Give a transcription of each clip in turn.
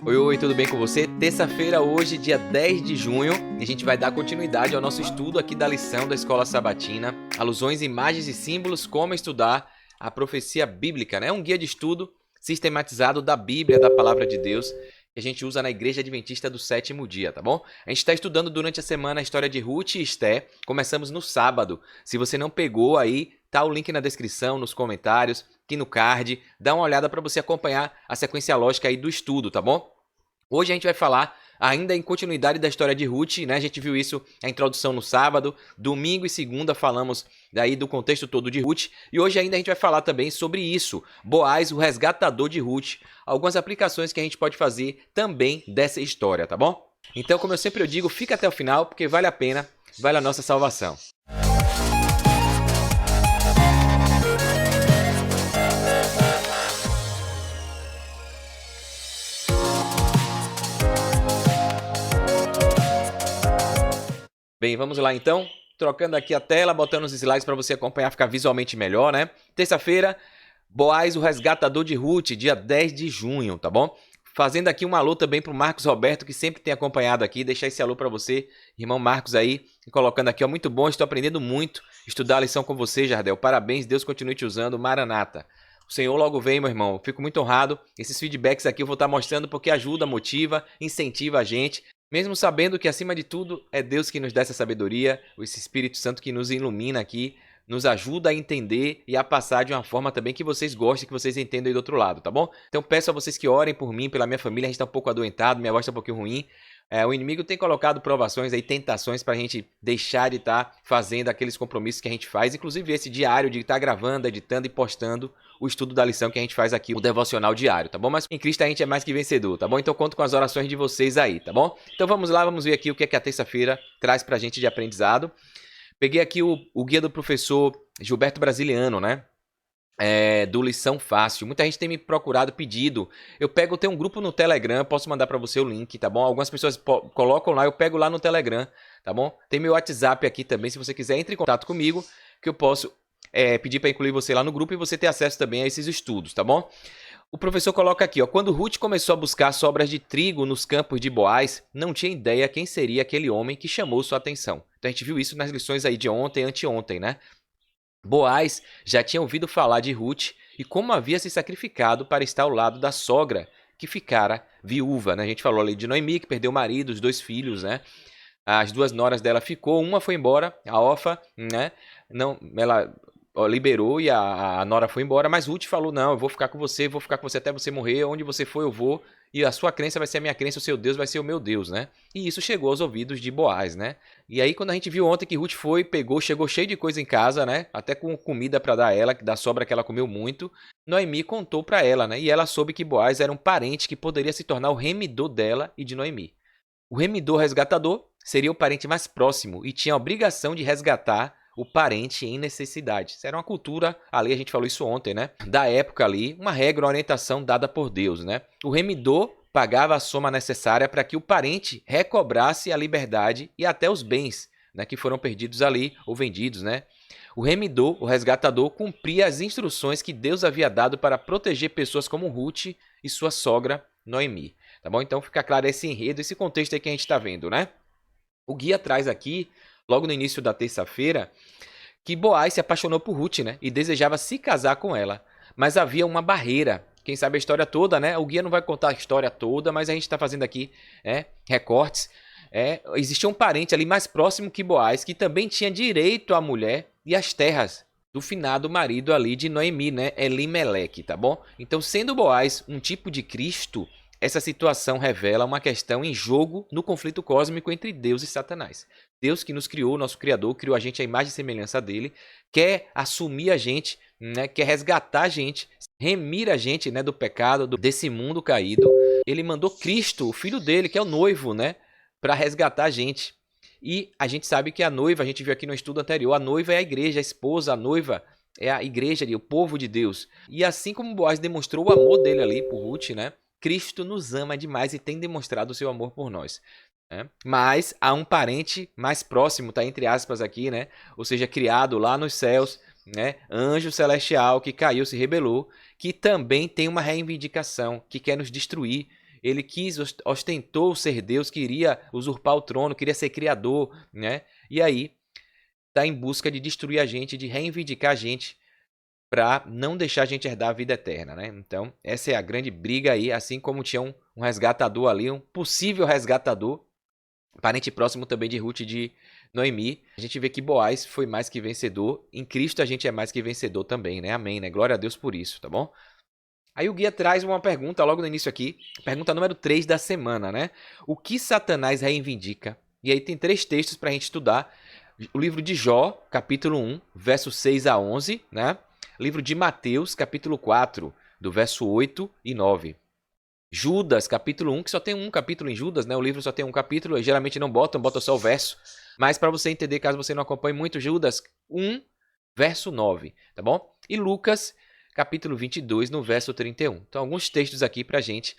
Oi, oi, tudo bem com você? Terça-feira hoje, dia 10 de junho, e a gente vai dar continuidade ao nosso estudo aqui da lição da Escola Sabatina, alusões, imagens e símbolos, como estudar a profecia bíblica, né? Um guia de estudo sistematizado da Bíblia, da Palavra de Deus, que a gente usa na Igreja Adventista do Sétimo Dia, tá bom? A gente está estudando durante a semana a história de Ruth e Esté, começamos no sábado. Se você não pegou aí, tá o link na descrição, nos comentários, aqui no card, dá uma olhada para você acompanhar a sequência lógica aí do estudo, tá bom? Hoje a gente vai falar ainda em continuidade da história de Ruth, né? A gente viu isso, a introdução no sábado, domingo e segunda falamos daí do contexto todo de Ruth, e hoje ainda a gente vai falar também sobre isso, Boaz, o resgatador de Ruth, algumas aplicações que a gente pode fazer também dessa história, tá bom? Então, como eu sempre digo, fica até o final, porque vale a pena, vale a nossa salvação. Bem, vamos lá então, trocando aqui a tela, botando os slides para você acompanhar, ficar visualmente melhor, né? Terça-feira, Boaz, o resgatador de Ruth, dia 10 de junho, tá bom? Fazendo aqui um alô também para o Marcos Roberto, que sempre tem acompanhado aqui, deixar esse alô para você, irmão Marcos aí, colocando aqui, ó, muito bom, estou aprendendo muito, estudar a lição com você, Jardel, parabéns, Deus continue te usando, Maranata. O Senhor logo vem, meu irmão, fico muito honrado, esses feedbacks aqui eu vou estar mostrando porque ajuda, motiva, incentiva a gente, mesmo sabendo que, acima de tudo, é Deus que nos dá essa sabedoria, esse Espírito Santo que nos ilumina aqui, nos ajuda a entender e a passar de uma forma também que vocês gostem, que vocês entendam aí do outro lado, tá bom? Então peço a vocês que orem por mim, pela minha família, a gente tá um pouco adoentado, minha voz tá um pouquinho ruim. O inimigo tem colocado provações aí, tentações pra gente deixar de estar fazendo aqueles compromissos que a gente faz, inclusive esse diário de estar gravando, editando e postando o estudo da lição que a gente faz aqui, o devocional diário, tá bom? Mas em Cristo a gente é mais que vencedor, tá bom? Então conto com as orações de vocês aí, tá bom? Então vamos lá, vamos ver aqui o que é que a terça-feira traz pra gente de aprendizado. Peguei aqui o guia do professor Gilberto Brasiliano, né? Do Lição Fácil. Muita gente tem me procurado, pedido. Eu tenho um grupo no Telegram, posso mandar para você o link, tá bom? Algumas pessoas colocam lá, eu pego lá no Telegram, tá bom? Tem meu WhatsApp aqui também, se você quiser, entre em contato comigo, que eu posso pedir para incluir você lá no grupo e você ter acesso também a esses estudos, tá bom? O professor coloca aqui, ó, quando Ruth começou a buscar sobras de trigo nos campos de Boaz, não tinha ideia quem seria aquele homem que chamou sua atenção. Então a gente viu isso nas lições aí de ontem e anteontem, né? Boaz já tinha ouvido falar de Ruth e como havia se sacrificado para estar ao lado da sogra, que ficara viúva, né? A gente falou ali de Noemi, que perdeu o marido, os 2 filhos, né? As 2 noras dela ficou, uma foi embora, a Orfa, né? Não, ela liberou e a nora foi embora, mas Ruth falou, não, eu vou ficar com você até você morrer, onde você for eu vou, e a sua crença vai ser a minha crença, o seu Deus vai ser o meu Deus, né? E isso chegou aos ouvidos de Boaz, né? E aí quando a gente viu ontem que Ruth chegou cheio de coisa em casa, né? Até com comida para dar a ela, da sobra que ela comeu muito, Noemi contou para ela, né? E ela soube que Boaz era um parente que poderia se tornar o remidor dela e de Noemi. O remidor resgatador seria o parente mais próximo e tinha a obrigação de resgatar o parente em necessidade. Isso era uma cultura, ali a gente falou isso ontem, né? Da época ali, uma regra, uma orientação dada por Deus, né? O remidor pagava a soma necessária para que o parente recobrasse a liberdade e até os bens, né, que foram perdidos ali ou vendidos, né? O remidor, o resgatador, cumpria as instruções que Deus havia dado para proteger pessoas como Ruth e sua sogra Noemi. Tá bom? Então fica claro esse enredo, esse contexto aí que a gente está vendo, né? O guia traz aqui, logo no início da terça-feira, que Boaz se apaixonou por Ruth, né? E desejava se casar com ela. Mas havia uma barreira. Quem sabe a história toda, né? O guia não vai contar a história toda, mas a gente está fazendo aqui recortes. Existia um parente ali mais próximo que Boaz, que também tinha direito à mulher e às terras do finado marido ali de Noemi, né? Elimeleque, tá bom? Então, sendo Boaz um tipo de Cristo, essa situação revela uma questão em jogo no conflito cósmico entre Deus e Satanás. Deus que nos criou, nosso Criador, criou a gente à imagem e semelhança dele, quer assumir a gente, né, quer resgatar a gente, remir a gente, né, do pecado, desse mundo caído. Ele mandou Cristo, o filho dele, que é o noivo, né, para resgatar a gente. E a gente sabe que a noiva, a gente viu aqui no estudo anterior, a noiva é a igreja, a esposa, a noiva é a igreja, o povo de Deus. E assim como Boaz demonstrou o amor dele ali por Ruth, né, Cristo nos ama demais e tem demonstrado o seu amor por nós. Né? Mas há um parente mais próximo, tá entre aspas aqui, né? Ou seja, criado lá nos céus, né? Anjo celestial que caiu, se rebelou, que também tem uma reivindicação, que quer nos destruir. ele ostentou ser Deus, queria usurpar o trono, queria ser criador, né? E aí está em busca de destruir a gente, de reivindicar a gente, para não deixar a gente herdar a vida eterna, né? Então, essa é a grande briga aí, assim como tinha um resgatador ali, um possível resgatador, parente próximo também de Ruth e de Noemi. A gente vê que Boaz foi mais que vencedor. Em Cristo a gente é mais que vencedor também, né? Amém, né? Glória a Deus por isso, tá bom? Aí o guia traz uma pergunta logo no início aqui, pergunta número 3 da semana, né? O que Satanás reivindica? E aí tem 3 textos para a gente estudar. O livro de Jó, capítulo 1, versos 6 a 11, né? Livro de Mateus, capítulo 4, do verso 8 e 9. Judas, capítulo 1, que só tem um capítulo em Judas, né? O livro só tem um capítulo, geralmente não botam só o verso. Mas para você entender, caso você não acompanhe muito, Judas 1, verso 9, tá bom? E Lucas, capítulo 22, no verso 31. Então, alguns textos aqui para a gente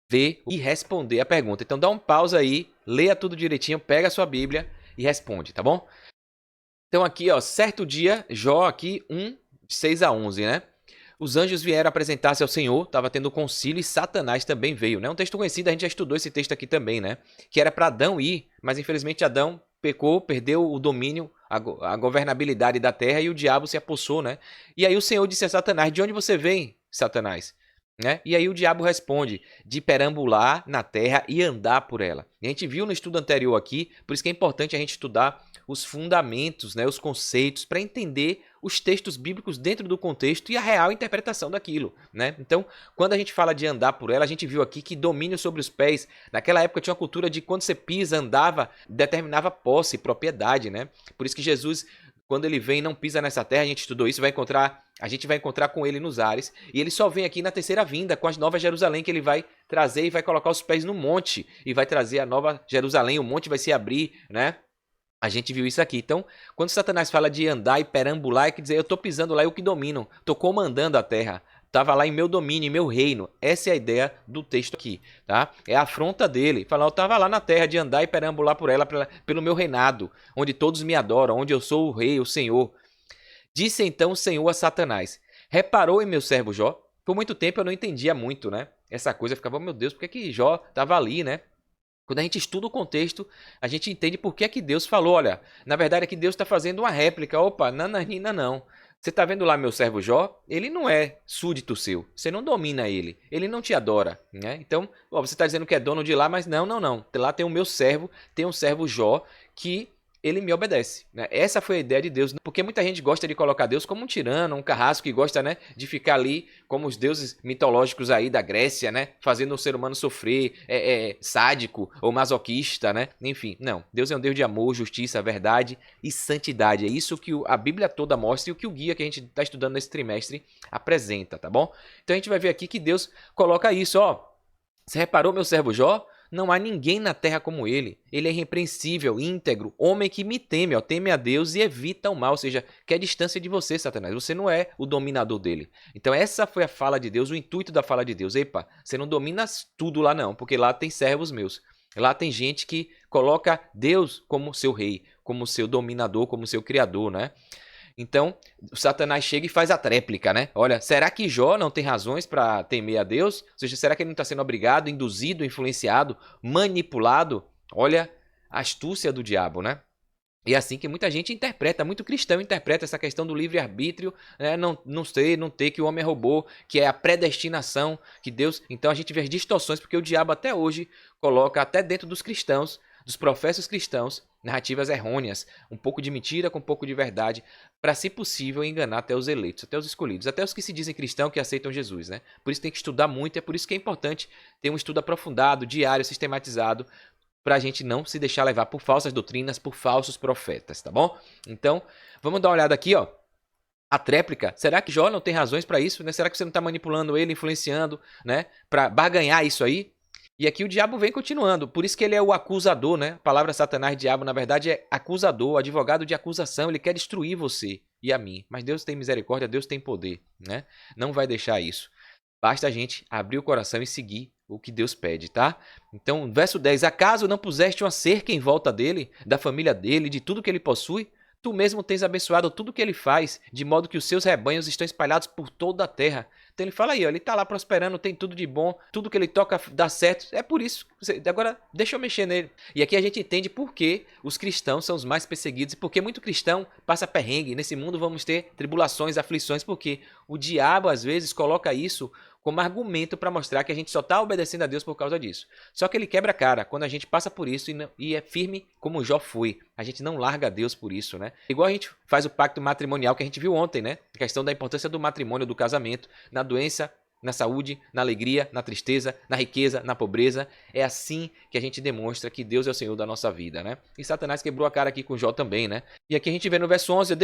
ver e responder a pergunta. Então, dá um pausa aí, leia tudo direitinho, pega a sua Bíblia e responde, tá bom? Então, aqui, ó, certo dia, Jó aqui, 1, 6 a 11, né? Os anjos vieram apresentar-se ao Senhor, estava tendo concílio e Satanás também veio, né? Um texto conhecido, a gente já estudou esse texto aqui também, né? Que era para Adão ir, mas infelizmente Adão pecou, perdeu o domínio, a governabilidade da terra e o diabo se apossou, né? E aí o Senhor disse a Satanás, de onde você vem, Satanás? Né? E aí o diabo responde, de perambular na terra e andar por ela. E a gente viu no estudo anterior aqui, por isso que é importante a gente estudar os fundamentos, né, os conceitos, para entender os textos bíblicos dentro do contexto e a real interpretação daquilo, né? Então, quando a gente fala de andar por ela, a gente viu aqui que domínio sobre os pés, naquela época tinha uma cultura de quando você pisa, andava, determinava posse, propriedade, né? Por isso que Jesus, quando ele vem, não pisa nessa terra, a gente estudou isso, a gente vai encontrar com ele nos ares, e ele só vem aqui na terceira vinda, com as novas Jerusalém, que ele vai trazer e vai colocar os pés no monte, e vai trazer a nova Jerusalém, o monte vai se abrir, né? A gente viu isso aqui. Então, quando Satanás fala de andar e perambular, é que dizer, eu estou pisando lá, eu que domino, estou comandando a terra, estava lá em meu domínio, em meu reino. Essa é a ideia do texto aqui, tá? É a afronta dele, falando, eu estava lá na terra de andar e perambular por ela, pelo meu reinado, onde todos me adoram, onde eu sou o rei, o Senhor. Disse então o Senhor a Satanás, reparou em meu servo Jó? Por muito tempo eu não entendia muito, né? Essa coisa, eu ficava, meu Deus, por que Jó estava ali, né? Quando a gente estuda o contexto, a gente entende por que é que Deus falou, olha, na verdade é que Deus está fazendo uma réplica, opa, nananina não. Você está vendo lá meu servo Jó? Ele não é súdito seu, você não domina ele não te adora, né? Então, ó, você está dizendo que é dono de lá, mas não. Lá tem o meu servo, tem um servo Jó que ele me obedece, né? Essa foi a ideia de Deus, porque muita gente gosta de colocar Deus como um tirano, um carrasco que gosta, né, de ficar ali como os deuses mitológicos aí da Grécia, né, fazendo o ser humano sofrer, sádico ou masoquista, né? Enfim, não. Deus é um Deus de amor, justiça, verdade e santidade. É isso que a Bíblia toda mostra e o que o guia que a gente está estudando nesse trimestre apresenta, tá bom? Então a gente vai ver aqui que Deus coloca isso, ó. Você reparou meu servo Jó? Não há ninguém na terra como ele. Ele é irrepreensível, íntegro, homem que me teme, ó, teme a Deus e evita o mal. Ou seja, quer distância de você, Satanás. Você não é o dominador dele. Então essa foi a fala de Deus, o intuito da fala de Deus. Epa, você não domina tudo lá não, porque lá tem servos meus. Lá tem gente que coloca Deus como seu rei, como seu dominador, como seu criador, né? Então, o Satanás chega e faz a tréplica, né? Olha, será que Jó não tem razões para temer a Deus? Ou seja, será que ele não está sendo obrigado, induzido, influenciado, manipulado? Olha a astúcia do diabo, né? E é assim que muita gente interpreta, muito cristão interpreta essa questão do livre-arbítrio, né? Não ter que o homem roubou, que é a predestinação, que Deus... Então a gente vê as distorções, porque o diabo até hoje coloca, até dentro dos cristãos, dos professos cristãos, narrativas errôneas, um pouco de mentira com um pouco de verdade, para, se possível, enganar até os eleitos, até os escolhidos, até os que se dizem cristãos que aceitam Jesus, né? Por isso tem que estudar muito, é por isso que é importante ter um estudo aprofundado, diário, sistematizado, para a gente não se deixar levar por falsas doutrinas, por falsos profetas, tá bom? Então, vamos dar uma olhada aqui, ó. A tréplica, será que Jó não tem razões para isso, né? Será que você não está manipulando ele, influenciando, né? Para barganhar isso aí? E aqui o diabo vem continuando, por isso que ele é o acusador, né? A palavra Satanás, diabo, na verdade é acusador, advogado de acusação, ele quer destruir você e a mim. Mas Deus tem misericórdia, Deus tem poder, né? Não vai deixar isso. Basta a gente abrir o coração e seguir o que Deus pede, tá? Então, verso 10, acaso não puseste uma cerca em volta dele, da família dele, de tudo que ele possui? Tu mesmo tens abençoado tudo que ele faz, de modo que os seus rebanhos estão espalhados por toda a terra. Então ele fala aí, ó, ele tá lá prosperando, tem tudo de bom, tudo que ele toca dá certo. É por isso. Agora, deixa eu mexer nele. E aqui a gente entende por que os cristãos são os mais perseguidos e por que muito cristão passa perrengue. Nesse mundo vamos ter tribulações, aflições, porque o diabo às vezes coloca isso como argumento para mostrar que a gente só está obedecendo a Deus por causa disso. Só que ele quebra a cara quando a gente passa por isso e é firme como Jó foi. A gente não larga a Deus por isso, né? Igual a gente faz o pacto matrimonial que a gente viu ontem, né? A questão da importância do matrimônio, do casamento, na doença, na saúde, na alegria, na tristeza, na riqueza, na pobreza. É assim que a gente demonstra que Deus é o Senhor da nossa vida, né? E Satanás quebrou a cara aqui com Jó também, né? E aqui a gente vê no verso 11,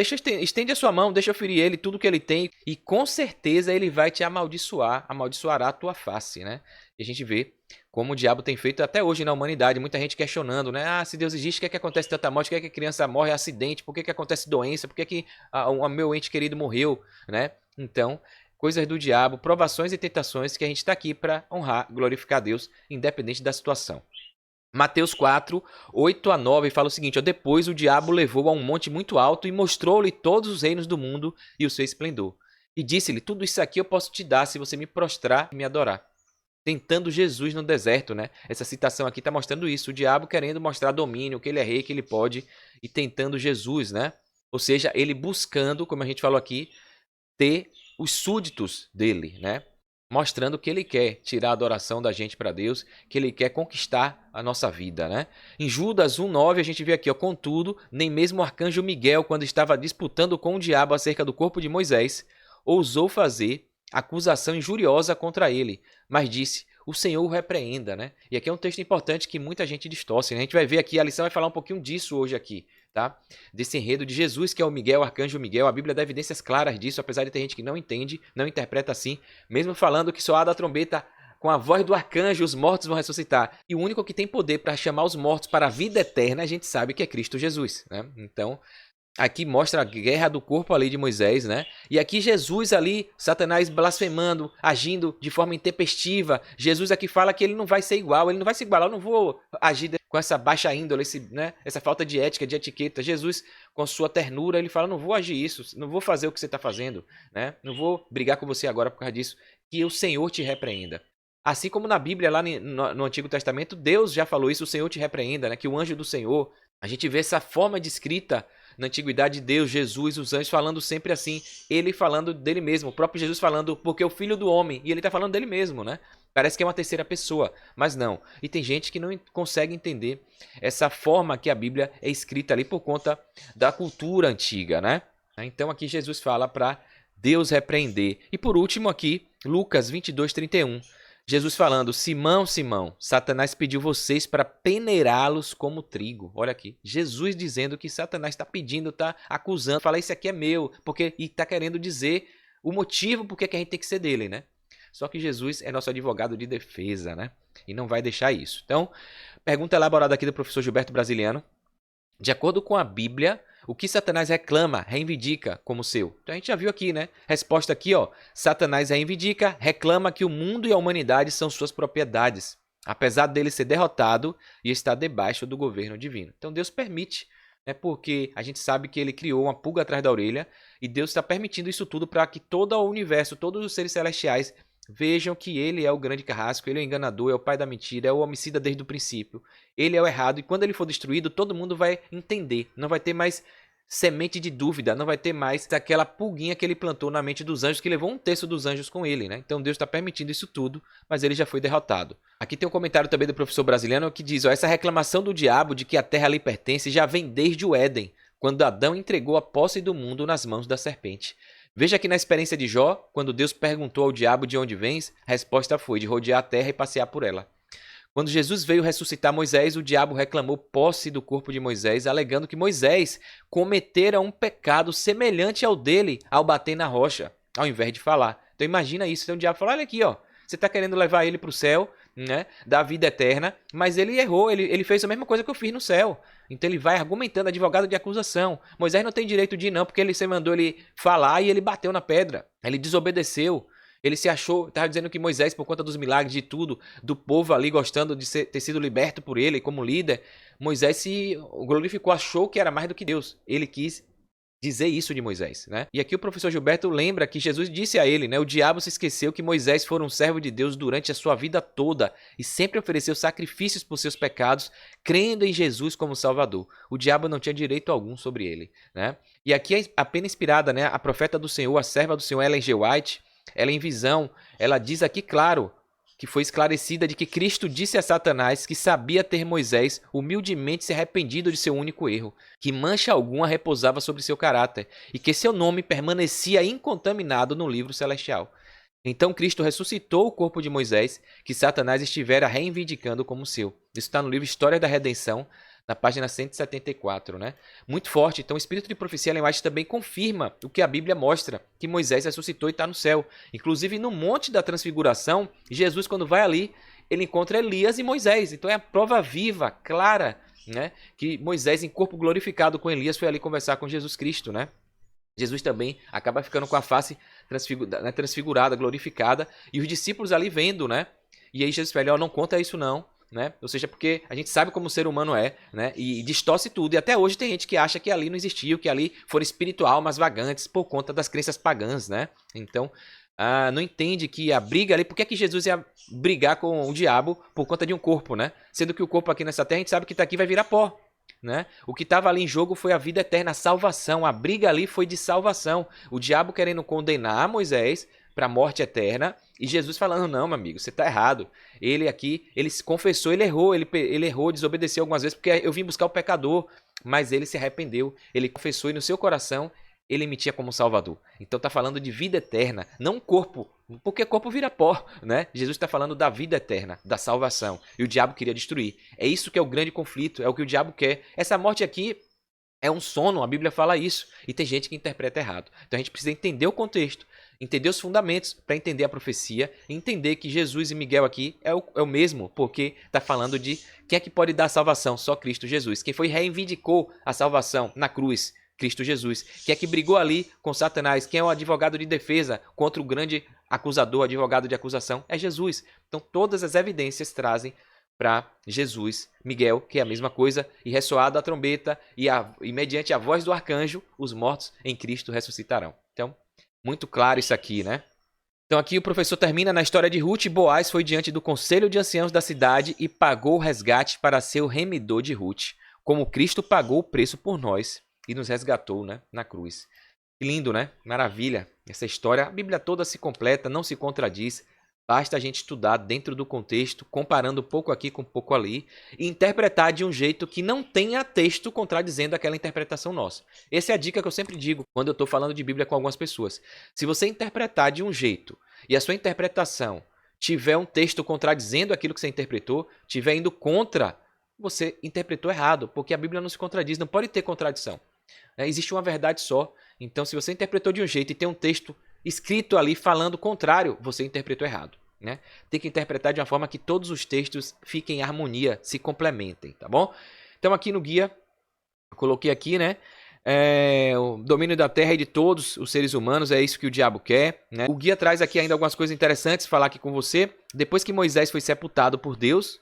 estende a sua mão, deixa eu ferir ele, tudo que ele tem, e com certeza ele vai te amaldiçoar, amaldiçoará a tua face, né? E a gente vê como o diabo tem feito até hoje na humanidade, muita gente questionando, né? Ah, se Deus existe, por que acontece tanta morte? Por que a criança morre acidente? Por que acontece doença? Por que o meu ente querido morreu, né? Então, coisas do diabo, provações e tentações que a gente está aqui para honrar, glorificar a Deus, independente da situação. Mateus 4, 8 a 9 fala o seguinte, ó, depois o diabo levou a um monte muito alto e mostrou-lhe todos os reinos do mundo e o seu esplendor. E disse-lhe, tudo isso aqui eu posso te dar se você me prostrar e me adorar. Tentando Jesus no deserto, né? Essa citação aqui está mostrando isso, o diabo querendo mostrar domínio, que ele é rei, que ele pode, e tentando Jesus, né? Ou seja, ele buscando, como a gente falou aqui, ter os súditos dele, né? Mostrando que ele quer tirar a adoração da gente para Deus, que ele quer conquistar a nossa vida, né? Em Judas 1:9 a gente vê aqui, ó, contudo, nem mesmo o arcanjo Miguel, quando estava disputando com o diabo acerca do corpo de Moisés, ousou fazer acusação injuriosa contra ele, mas disse, o Senhor o repreenda, né? E aqui é um texto importante que muita gente distorce, né? A gente vai ver aqui, a lição vai falar um pouquinho disso hoje aqui, tá? Desse enredo de Jesus, que é o Miguel, o arcanjo Miguel. A Bíblia dá evidências claras disso, apesar de ter gente que não entende, não interpreta assim, mesmo falando que soada a trombeta com a voz do arcanjo, os mortos vão ressuscitar. E o único que tem poder para chamar os mortos para a vida eterna, a gente sabe que é Cristo Jesus, né? Então, aqui mostra a guerra do corpo ali de Moisés, né? E aqui Jesus ali, Satanás blasfemando, agindo de forma intempestiva. Jesus aqui fala que ele não vai ser igual, ele não vai se igualar, eu não vou agir com essa baixa índole, né? Essa falta de ética, de etiqueta. Jesus, com sua ternura, ele fala, não vou agir isso, não vou fazer o que você está fazendo, né? Não vou brigar com você agora por causa disso, que o Senhor te repreenda. Assim como na Bíblia, lá no Antigo Testamento, Deus já falou isso, o Senhor te repreenda, né? Que o anjo do Senhor, a gente vê essa forma de escrita na antiguidade, Deus, Jesus, os anjos falando sempre assim, ele falando dele mesmo, o próprio Jesus falando, porque o filho do homem, e ele está falando dele mesmo, né? Parece que é uma terceira pessoa, mas não. E tem gente que não consegue entender essa forma que a Bíblia é escrita ali por conta da cultura antiga, né? Então aqui Jesus fala para Deus repreender. E por último aqui, Lucas 22:31. Jesus falando, Simão, Simão, Satanás pediu vocês para peneirá-los como trigo. Olha aqui, Jesus dizendo que Satanás está pedindo, está acusando, fala, isso aqui é meu, e está querendo dizer o motivo por que a gente tem que ser dele, né? Só que Jesus é nosso advogado de defesa, né? E não vai deixar isso. Então, pergunta elaborada aqui do professor Gilberto Brasiliano. De acordo com a Bíblia, o que Satanás reclama, reivindica como seu? Então a gente já viu aqui, né? Resposta aqui, ó. Satanás reivindica, reclama que o mundo e a humanidade são suas propriedades, apesar dele ser derrotado e estar debaixo do governo divino. Então Deus permite, né? Porque a gente sabe que ele criou uma pulga atrás da orelha e Deus está permitindo isso tudo para que todo o universo, todos os seres celestiais vejam que ele é o grande carrasco, ele é o enganador, é o pai da mentira, é o homicida desde o princípio. Ele é o errado e quando ele for destruído, todo mundo vai entender. Não vai ter mais semente de dúvida, não vai ter mais aquela pulguinha que ele plantou na mente dos anjos, que levou 1/3 dos anjos com ele, né? Então Deus está permitindo isso tudo, mas ele já foi derrotado. Aqui tem um comentário também do professor Brasiliano que diz, ó, essa reclamação do diabo de que a terra lhe pertence já vem desde o Éden, quando Adão entregou a posse do mundo nas mãos da serpente. Veja aqui na experiência de Jó, quando Deus perguntou ao diabo de onde vens, a resposta foi de rodear a terra e passear por ela. Quando Jesus veio ressuscitar Moisés, o diabo reclamou posse do corpo de Moisés, alegando que Moisés cometera um pecado semelhante ao dele ao bater na rocha, ao invés de falar. Então imagina isso, então o diabo fala, olha aqui, ó, você está querendo levar ele para o céu, né, da vida eterna, mas ele errou, ele fez a mesma coisa que eu fiz no céu. Então ele vai argumentando, advogado de acusação. Moisés não tem direito de ir não, porque você mandou ele falar e ele bateu na pedra. Ele desobedeceu. Ele se achou, estava dizendo que Moisés, por conta dos milagres de tudo, do povo ali gostando de ter sido liberto por ele como líder, Moisés se glorificou, achou que era mais do que Deus. Ele quis dizer isso de Moisés, né? E aqui o professor Gilberto lembra que Jesus disse a ele, né? O diabo se esqueceu que Moisés foi um servo de Deus durante a sua vida toda e sempre ofereceu sacrifícios por seus pecados, crendo em Jesus como Salvador. O diabo não tinha direito algum sobre ele, né? E aqui é apenas inspirada, né? A profeta do Senhor, a serva do Senhor, Ellen G. White, ela em visão, ela diz aqui claro que foi esclarecida de que Cristo disse a Satanás que sabia ter Moisés humildemente se arrependido de seu único erro, que mancha alguma repousava sobre seu caráter e que seu nome permanecia incontaminado no livro celestial. Então Cristo ressuscitou o corpo de Moisés, que Satanás estivera reivindicando como seu. Isso está no livro História da Redenção, na página 174, né? Muito forte. Então o espírito de profecia, Ellen White, também confirma o que a Bíblia mostra, que Moisés ressuscitou e está no céu. Inclusive no Monte da Transfiguração, Jesus, quando vai ali, ele encontra Elias e Moisés. Então é a prova viva, clara, né? Que Moisés, em corpo glorificado com Elias, foi ali conversar com Jesus Cristo, né? Jesus também acaba ficando com a face transfigurada, glorificada, e os discípulos ali vendo, né? E aí Jesus fala, não conta isso não, né? Ou seja, porque a gente sabe como o ser humano é, né? E distorce tudo. E até hoje tem gente que acha que ali não existiu, que ali foram espiritual, almas vagantes por conta das crenças pagãs, né? Então, não entende que a briga ali... Por que é que Jesus ia brigar com o diabo por conta de um corpo, né? Sendo que o corpo aqui nessa terra, a gente sabe que está aqui vai virar pó, né? O que estava ali em jogo foi a vida eterna, a salvação. A briga ali foi de salvação. O diabo querendo condenar Moisés para a morte eterna e Jesus falando, não, meu amigo, você está errado. Ele aqui, ele se confessou, ele errou, desobedeceu algumas vezes porque eu vim buscar o pecador, mas ele se arrependeu, ele confessou e no seu coração ele me tinha como Salvador. Então está falando de vida eterna, não corpo, porque corpo vira pó, né? Jesus está falando da vida eterna, da salvação, e o diabo queria destruir. É isso que é o grande conflito, é o que o diabo quer. Essa morte aqui é um sono, a Bíblia fala isso, e tem gente que interpreta errado. Então a gente precisa entender o contexto, entender os fundamentos para entender a profecia, e entender que Jesus e Miguel aqui é o mesmo, porque está falando de quem é que pode dar a salvação, só Cristo Jesus. Quem foi reivindicou a salvação na cruz, Cristo Jesus. Quem é que brigou ali com Satanás? Quem é o advogado de defesa contra o grande acusador, advogado de acusação? É Jesus. Então todas as evidências trazem para Jesus, Miguel, que é a mesma coisa, e ressoada a trombeta, e mediante a voz do arcanjo, os mortos em Cristo ressuscitarão. Então, muito claro isso aqui, né? Então aqui o professor termina na história de Ruth. Boaz foi diante do conselho de anciãos da cidade e pagou o resgate para ser o remidor de Ruth, como Cristo pagou o preço por nós e nos resgatou, né, na cruz. Que lindo, né? Maravilha. Essa história, a Bíblia toda se completa, não se contradiz. Basta a gente estudar dentro do contexto, comparando um pouco aqui com um pouco ali, e interpretar de um jeito que não tenha texto contradizendo aquela interpretação nossa. Essa é a dica que eu sempre digo quando eu estou falando de Bíblia com algumas pessoas. Se você interpretar de um jeito e a sua interpretação tiver um texto contradizendo aquilo que você interpretou, tiver indo contra, você interpretou errado, porque a Bíblia não se contradiz, não pode ter contradição. Existe uma verdade só. Então, se você interpretou de um jeito e tem um texto escrito ali falando o contrário, você interpretou errado, né? Tem que interpretar de uma forma que todos os textos fiquem em harmonia, se complementem, tá bom? Então aqui no guia, eu coloquei aqui, né? O domínio da terra e de todos os seres humanos, é isso que o diabo quer, né? O guia traz aqui ainda algumas coisas interessantes, falar aqui com você. Depois que Moisés foi sepultado por Deus,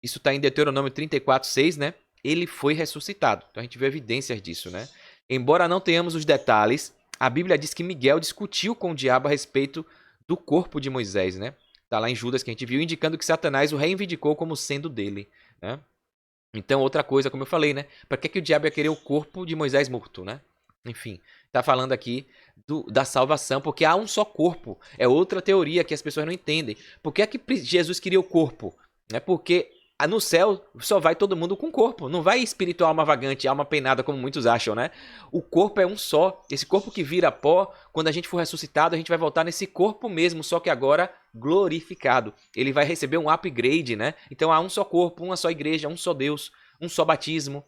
isso está em Deuteronômio 34:6, né? Ele foi ressuscitado. Então a gente vê evidências disso, né? Embora não tenhamos os detalhes, a Bíblia diz que Miguel discutiu com o diabo a respeito do corpo de Moisés, né? Está lá em Judas que a gente viu, indicando que Satanás o reivindicou como sendo dele, né? Então, outra coisa, como eu falei, né? Para que o diabo ia querer o corpo de Moisés morto, né? Enfim, está falando aqui da salvação, porque há um só corpo. É outra teoria que as pessoas não entendem. Por que é que Jesus queria o corpo? É porque no céu só vai todo mundo com corpo. Não vai espiritual, alma vagante, alma penada, como muitos acham, né? O corpo é um só. Esse corpo que vira pó, quando a gente for ressuscitado, a gente vai voltar nesse corpo mesmo, só que agora glorificado. Ele vai receber um upgrade, né? Então há um só corpo, uma só igreja, um só Deus, um só batismo.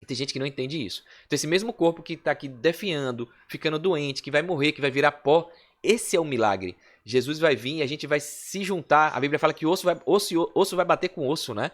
E tem gente que não entende isso. Então esse mesmo corpo que está aqui definhando, ficando doente, que vai morrer, que vai virar pó, esse é o milagre. Jesus vai vir e a gente vai se juntar. A Bíblia fala que osso vai bater com osso, né?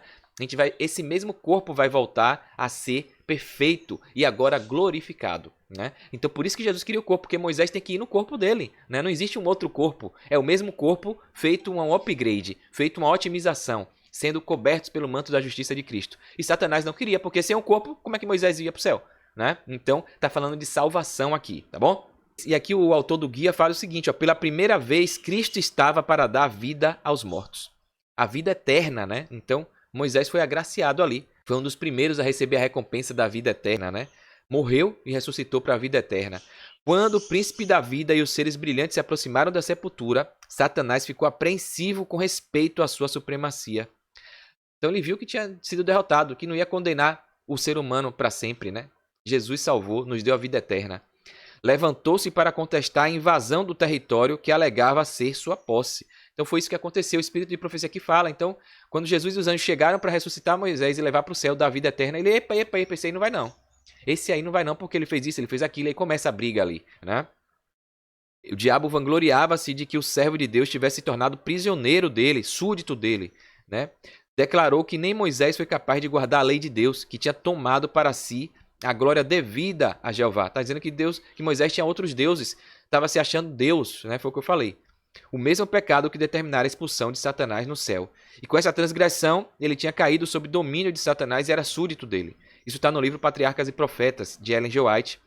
Esse mesmo corpo vai voltar a ser perfeito e agora glorificado, né? Então por isso que Jesus queria o corpo, porque Moisés tem que ir no corpo dele, né? Não existe um outro corpo. É o mesmo corpo feito um upgrade, feito uma otimização, sendo cobertos pelo manto da justiça de Cristo. E Satanás não queria, porque sem um corpo, como é que Moisés ia para o céu? né? Então, tá falando de salvação aqui, tá bom? E aqui o autor do guia fala o seguinte, ó, pela primeira vez Cristo estava para dar vida aos mortos. A vida eterna, né? Então, Moisés foi agraciado ali. Foi um dos primeiros a receber a recompensa da vida eterna, né? Morreu e ressuscitou para a vida eterna. Quando o príncipe da vida e os seres brilhantes se aproximaram da sepultura, Satanás ficou apreensivo com respeito à sua supremacia. Então ele viu que tinha sido derrotado, que não ia condenar o ser humano para sempre, né? Jesus salvou, nos deu a vida eterna. Levantou-se para contestar a invasão do território que alegava ser sua posse. Então foi isso que aconteceu. O Espírito de profecia aqui fala. Então, quando Jesus e os anjos chegaram para ressuscitar Moisés e levar para o céu da vida eterna, ele, epa, esse aí não vai não. Esse aí não vai não porque ele fez isso, ele fez aquilo, e começa a briga ali, né? O diabo vangloriava-se de que o servo de Deus tivesse se tornado prisioneiro dele, súdito dele, né? Declarou que nem Moisés foi capaz de guardar a lei de Deus, que tinha tomado para si a glória devida a Jeová. Está dizendo que que Moisés tinha outros deuses, estava se achando Deus, né? Foi o que eu falei. O mesmo pecado que determinara a expulsão de Satanás no céu. E com essa transgressão, ele tinha caído sob domínio de Satanás e era súdito dele. Isso está no livro Patriarcas e Profetas, de Ellen G. White,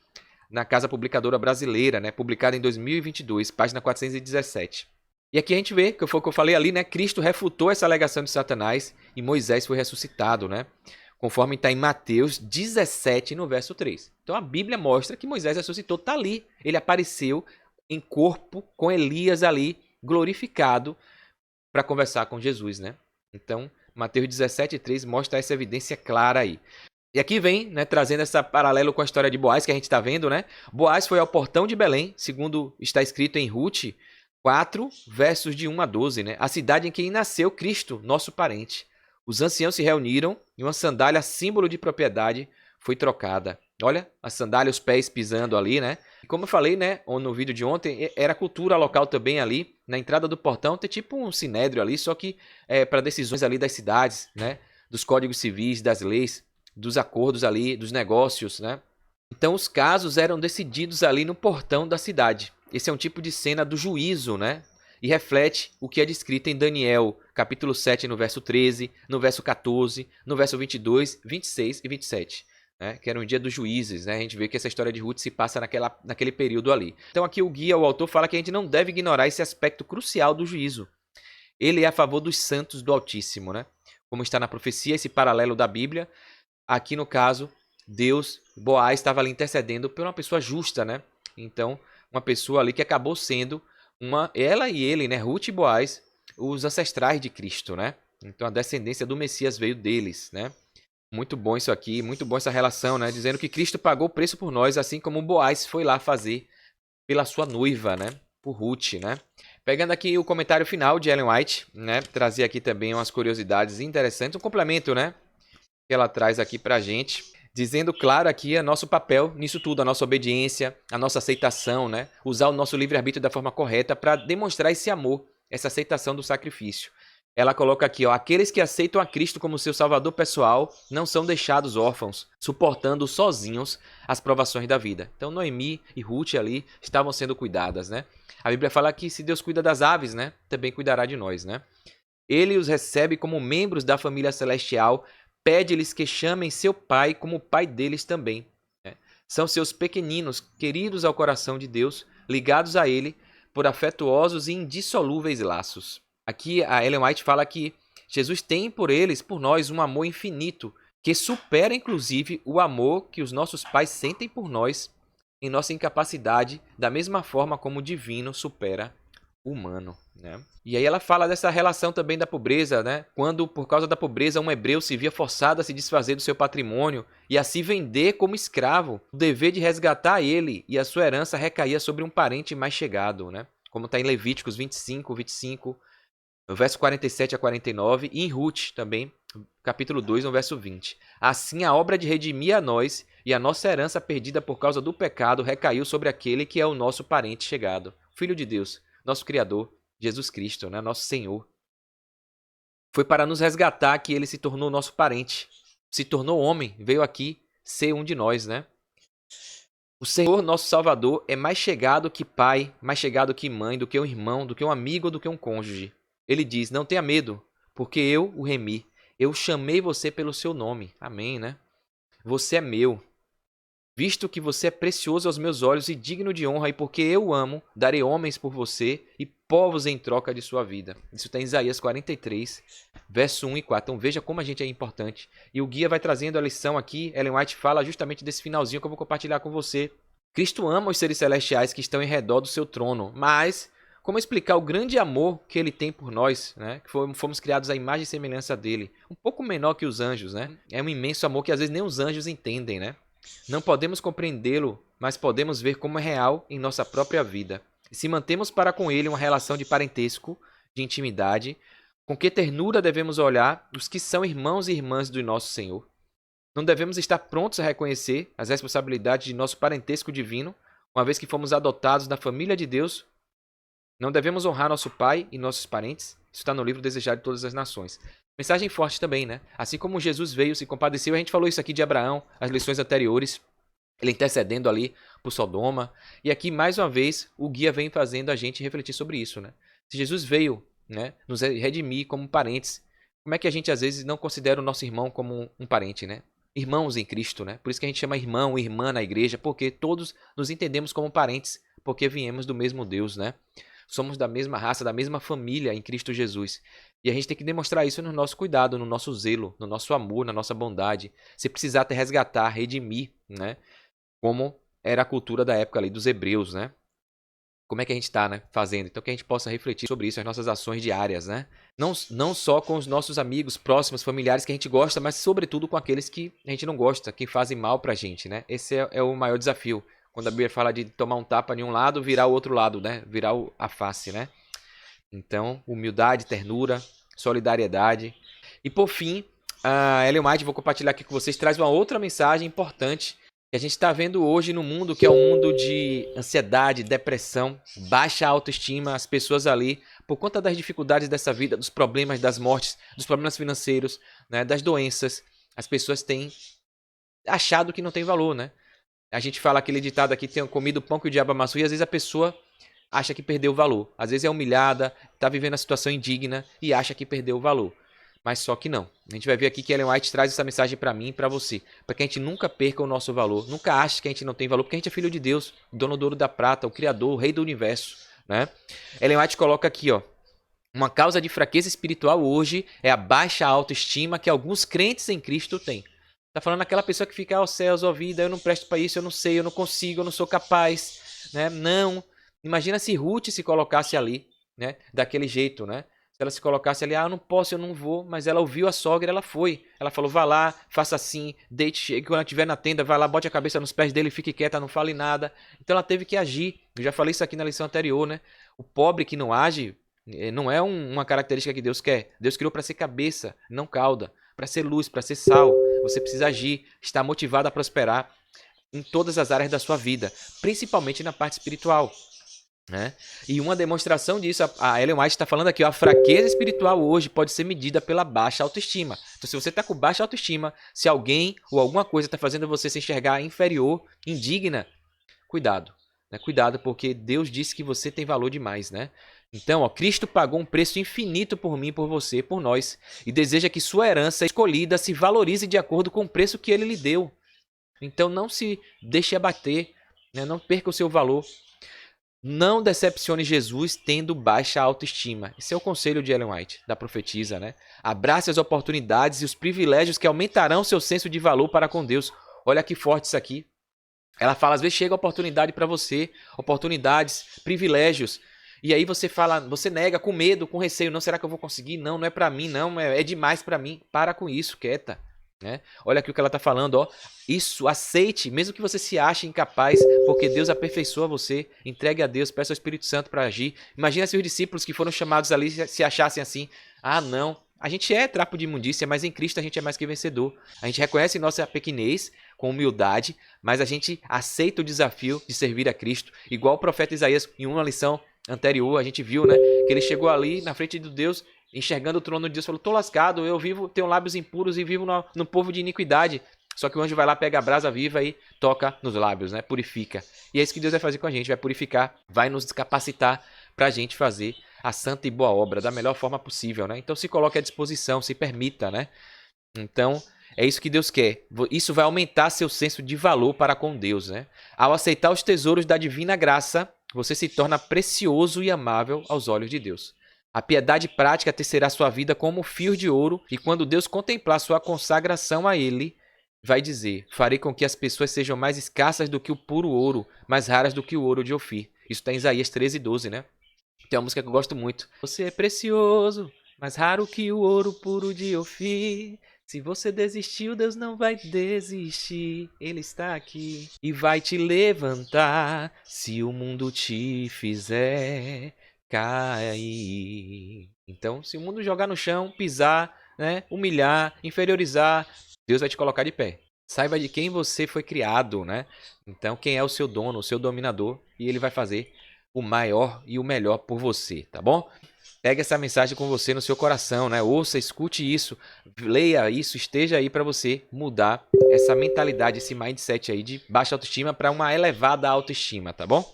na Casa Publicadora Brasileira, né? Publicado em 2022, página 417. E aqui a gente vê, que foi o que eu falei ali, né? Cristo refutou essa alegação de Satanás e Moisés foi ressuscitado, né? Conforme está em Mateus 17, no verso 3. Então a Bíblia mostra que Moisés ressuscitou, está ali. Ele apareceu em corpo com Elias ali, glorificado, para conversar com Jesus, né? Então, Mateus 17, 3 mostra essa evidência clara aí. E aqui vem, né, trazendo esse paralelo com a história de Boaz que a gente está vendo, né? Boaz foi ao portão de Belém, segundo está escrito em Ruth 4, versos de 1 a 12, né? A cidade em que nasceu Cristo, nosso parente. Os anciãos se reuniram e uma sandália, símbolo de propriedade, foi trocada. Olha, a sandália, os pés pisando ali, né? E como eu falei, né, no vídeo de ontem, era cultura local também ali, na entrada do portão, ter tipo um sinédrio ali, só que para decisões ali das cidades, né? Dos códigos civis, das leis, dos acordos ali, dos negócios, né? Então os casos eram decididos ali no portão da cidade. Esse é um tipo de cena do juízo, né? E reflete o que é descrito em Daniel, capítulo 7, no verso 13, no verso 14, no verso 22, 26 e 27. Né? Que era um dia dos juízes, né? A gente vê que essa história de Ruth se passa naquele período ali. Então aqui o guia, o autor, fala que a gente não deve ignorar esse aspecto crucial do juízo. Ele é a favor dos santos do Altíssimo, né? Como está na profecia, esse paralelo da Bíblia. Aqui no caso, Deus, Boaz, estava ali intercedendo por uma pessoa justa, né? Então, uma pessoa ali que acabou sendo ela e ele, né? Ruth e Boaz, os ancestrais de Cristo, né? Então a descendência do Messias veio deles, né? Muito bom isso aqui, muito bom essa relação, né? Dizendo que Cristo pagou o preço por nós, assim como Boaz foi lá fazer pela sua noiva, né? Por Ruth, né? Pegando aqui o comentário final de Ellen White, né? Trazer aqui também umas curiosidades interessantes, um complemento, né? Que ela traz aqui pra gente, dizendo claro aqui o nosso papel nisso tudo, a nossa obediência, a nossa aceitação, né? Usar o nosso livre-arbítrio da forma correta para demonstrar esse amor, essa aceitação do sacrifício. Ela coloca aqui, ó, aqueles que aceitam a Cristo como seu salvador pessoal não são deixados órfãos, suportando sozinhos as provações da vida. Então Noemi e Ruth ali estavam sendo cuidadas, né? A Bíblia fala que se Deus cuida das aves, né, também cuidará de nós, né? Ele os recebe como membros da família celestial, pede-lhes que chamem seu pai como o pai deles também. Né? São seus pequeninos, queridos ao coração de Deus, ligados a ele por afetuosos e indissolúveis laços. Aqui a Ellen White fala que Jesus tem por eles, por nós, um amor infinito, que supera inclusive o amor que os nossos pais sentem por nós em nossa incapacidade, da mesma forma como o divino supera o humano. Né? E aí ela fala dessa relação também da pobreza, né? Quando por causa da pobreza um hebreu se via forçado a se desfazer do seu patrimônio e a se vender como escravo, o dever de resgatar ele e a sua herança recaía sobre um parente mais chegado, né? Como está em Levíticos 25, no verso 47 a 49, e em Ruth também, capítulo 2, no verso 20. Assim a obra de redimir a nós e a nossa herança perdida por causa do pecado recaiu sobre aquele que é o nosso parente chegado, Filho de Deus, nosso Criador, Jesus Cristo, né? Nosso Senhor. Foi para nos resgatar que ele se tornou nosso parente, se tornou homem, veio aqui ser um de nós, né? O Senhor, nosso Salvador, é mais chegado que pai, mais chegado que mãe, do que um irmão, do que um amigo, do que um cônjuge. Ele diz, não tenha medo, porque eu o remi. Eu chamei você pelo seu nome. Amém, né? Você é meu. Visto que você é precioso aos meus olhos e digno de honra, e porque eu o amo, darei homens por você e povos em troca de sua vida. Isso está em Isaías 43, verso 1 e 4. Então veja como a gente é importante. E o guia vai trazendo a lição aqui. Ellen White fala justamente desse finalzinho que eu vou compartilhar com você. Cristo ama os seres celestiais que estão em redor do seu trono, mas como explicar o grande amor que ele tem por nós, né? Que fomos criados à imagem e semelhança dele. Um pouco menor que os anjos, né? É um imenso amor que às vezes nem os anjos entendem, né? Não podemos compreendê-lo, mas podemos ver como é real em nossa própria vida. E se mantemos para com ele uma relação de parentesco, de intimidade, com que ternura devemos olhar os que são irmãos e irmãs do nosso Senhor. Não devemos estar prontos a reconhecer as responsabilidades de nosso parentesco divino, uma vez que fomos adotados na família de Deus. Não devemos honrar nosso pai e nossos parentes. Isso está no livro Desejado de Todas as Nações. Mensagem forte também, né? Assim como Jesus veio, se compadeceu, a gente falou isso aqui de Abraão, as lições anteriores, ele intercedendo ali por Sodoma. E aqui, mais uma vez, o guia vem fazendo a gente refletir sobre isso, né? Se Jesus veio, né, nos redimir como parentes, como é que a gente às vezes não considera o nosso irmão como um parente, né? Irmãos em Cristo, né? Por isso que a gente chama irmão, irmã na igreja, porque todos nos entendemos como parentes, porque viemos do mesmo Deus, né? Somos da mesma raça, da mesma família em Cristo Jesus. E a gente tem que demonstrar isso no nosso cuidado, no nosso zelo, no nosso amor, na nossa bondade. Se precisar até resgatar, redimir, né? Como era a cultura da época ali dos hebreus, né? Como é que a gente está, né, fazendo? Então que a gente possa refletir sobre isso, as nossas ações diárias, né? Não só com os nossos amigos próximos, familiares que a gente gosta, mas sobretudo com aqueles que a gente não gosta, que fazem mal pra gente, né? Esse é o maior desafio. Quando a Bíblia fala de tomar um tapa em um lado, virar o outro lado, né? Virar a face, né? Então, humildade, ternura, solidariedade. E por fim, a Ellen White, vou compartilhar aqui com vocês, traz uma outra mensagem importante que a gente está vendo hoje no mundo, que é um mundo de ansiedade, depressão, baixa autoestima, as pessoas ali, por conta das dificuldades dessa vida, dos problemas, das mortes, dos problemas financeiros, né, das doenças, as pessoas têm achado que não tem valor, né? A gente fala aquele ditado aqui, tem comido o pão que o diabo amassou, e às vezes a pessoa acha que perdeu o valor. Às vezes é humilhada, está vivendo uma situação indigna e acha que perdeu o valor. Mas só que não. A gente vai ver aqui que Ellen White traz essa mensagem para mim e para você. Para que a gente nunca perca o nosso valor. Nunca ache que a gente não tem valor, porque a gente é filho de Deus, dono do ouro da prata, o Criador, o Rei do Universo, né? Ellen White coloca aqui, ó. Uma causa de fraqueza espiritual hoje é a baixa autoestima que alguns crentes em Cristo têm. Tá falando aquela pessoa que fica aos céus, ó vida, eu não presto para isso, eu não sei, eu não consigo, eu não sou capaz, né? Não. Imagina se Ruth se colocasse ali, né? Daquele jeito, né? Se ela se colocasse ali, eu não posso, eu não vou, mas ela ouviu a sogra, ela foi. Ela falou, vá lá, faça assim, deite, chegue, quando ela estiver na tenda, vai lá, bote a cabeça nos pés dele, fique quieta, não fale nada. Então ela teve que agir. Eu já falei isso aqui na lição anterior, né? O pobre que não age não é uma característica que Deus quer. Deus criou para ser cabeça, não cauda, para ser luz, para ser sal. Você precisa agir, estar motivado a prosperar em todas as áreas da sua vida, principalmente na parte espiritual, né? E uma demonstração disso, a Ellen White está falando aqui, ó, a fraqueza espiritual hoje pode ser medida pela baixa autoestima. Então, se você está com baixa autoestima, se alguém ou alguma coisa está fazendo você se enxergar inferior, indigna, cuidado, né? Cuidado, porque Deus disse que você tem valor demais, né? Então, ó, Cristo pagou um preço infinito por mim, por você, por nós, e deseja que sua herança escolhida se valorize de acordo com o preço que ele lhe deu. Então, não se deixe abater, né? Não perca o seu valor. Não decepcione Jesus tendo baixa autoestima. Esse é o conselho de Ellen White, da profetisa, né? Abrace as oportunidades e os privilégios que aumentarão seu senso de valor para com Deus. Olha que forte isso aqui. Ela fala, às vezes chega a oportunidade para você, oportunidades, privilégios, e aí você fala, você nega com medo, com receio, não, será que eu vou conseguir? Não, não é para mim, não, é demais para mim. Para com isso, quieta, né? Olha aqui o que ela está falando, ó. Isso, aceite, mesmo que você se ache incapaz, porque Deus aperfeiçoa você. Entregue a Deus, peça ao Espírito Santo para agir. Imagina se os discípulos que foram chamados ali se achassem assim, não, a gente é trapo de imundícia, mas em Cristo a gente é mais que vencedor. A gente reconhece nossa pequenez com humildade, mas a gente aceita o desafio de servir a Cristo. Igual o profeta Isaías, em uma lição anterior, a gente viu, né, que ele chegou ali na frente de Deus, enxergando o trono de Deus, falou, tô lascado, eu vivo, tenho lábios impuros e vivo no povo de iniquidade. Só que o anjo vai lá, pega a brasa viva e toca nos lábios, né, purifica. E é isso que Deus vai fazer com a gente, vai purificar, vai nos capacitar para a gente fazer a santa e boa obra da melhor forma possível, né? Então se coloque à disposição, se permita, né? Então, É isso que Deus quer. Isso vai aumentar seu senso de valor para com Deus, né? Ao aceitar os tesouros da divina graça, você se torna precioso e amável aos olhos de Deus. A piedade prática tecerá sua vida como fios de ouro, e quando Deus contemplar sua consagração a Ele, vai dizer: farei com que as pessoas sejam mais escassas do que o puro ouro, mais raras do que o ouro de Ofir. Isso está em Isaías 13:12, né? Tem uma música que eu gosto muito. Você é precioso, mais raro que o ouro puro de Ofir. Se você desistiu, Deus não vai desistir. Ele está aqui e vai te levantar se o mundo te fizer cair. Então, se o mundo jogar no chão, pisar, né, humilhar, inferiorizar, Deus vai te colocar de pé. Saiba de quem você foi criado, né? Então, quem é o seu dono, o seu dominador, e ele vai fazer o maior e o melhor por você, tá bom? Pegue essa mensagem com você no seu coração, né? Ouça, escute isso, leia isso, esteja aí para você mudar essa mentalidade, esse mindset aí de baixa autoestima para uma elevada autoestima, tá bom?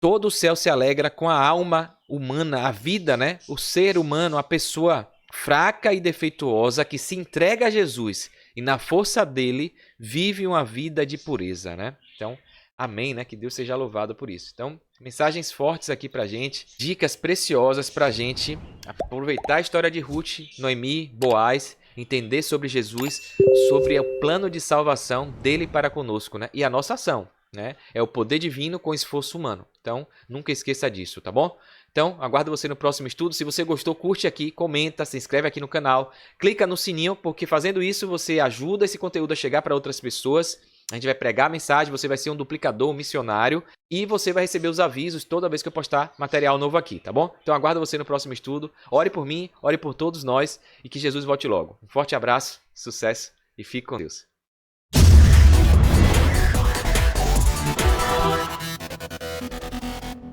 Todo o céu se alegra com a alma humana, a vida, né? O ser humano, a pessoa fraca e defeituosa que se entrega a Jesus e na força dele vive uma vida de pureza, né? Então, amém, né? Que Deus seja louvado por isso. Então, mensagens fortes aqui pra gente, dicas preciosas pra gente aproveitar a história de Ruth, Noemi, Boaz, entender sobre Jesus, sobre o plano de salvação dele para conosco, né? E a nossa ação, né? É o poder divino com esforço humano. Então, nunca esqueça disso, tá bom? Então, aguardo você no próximo estudo. Se você gostou, curte aqui, comenta, se inscreve aqui no canal, clica no sininho, porque fazendo isso você ajuda esse conteúdo a chegar para outras pessoas. A gente vai pregar a mensagem, você vai ser um duplicador, um missionário, e você vai receber os avisos toda vez que eu postar material novo aqui, tá bom? Então aguardo você no próximo estudo. Ore por mim, ore por todos nós e que Jesus volte logo. Um forte abraço, sucesso e fique com Deus.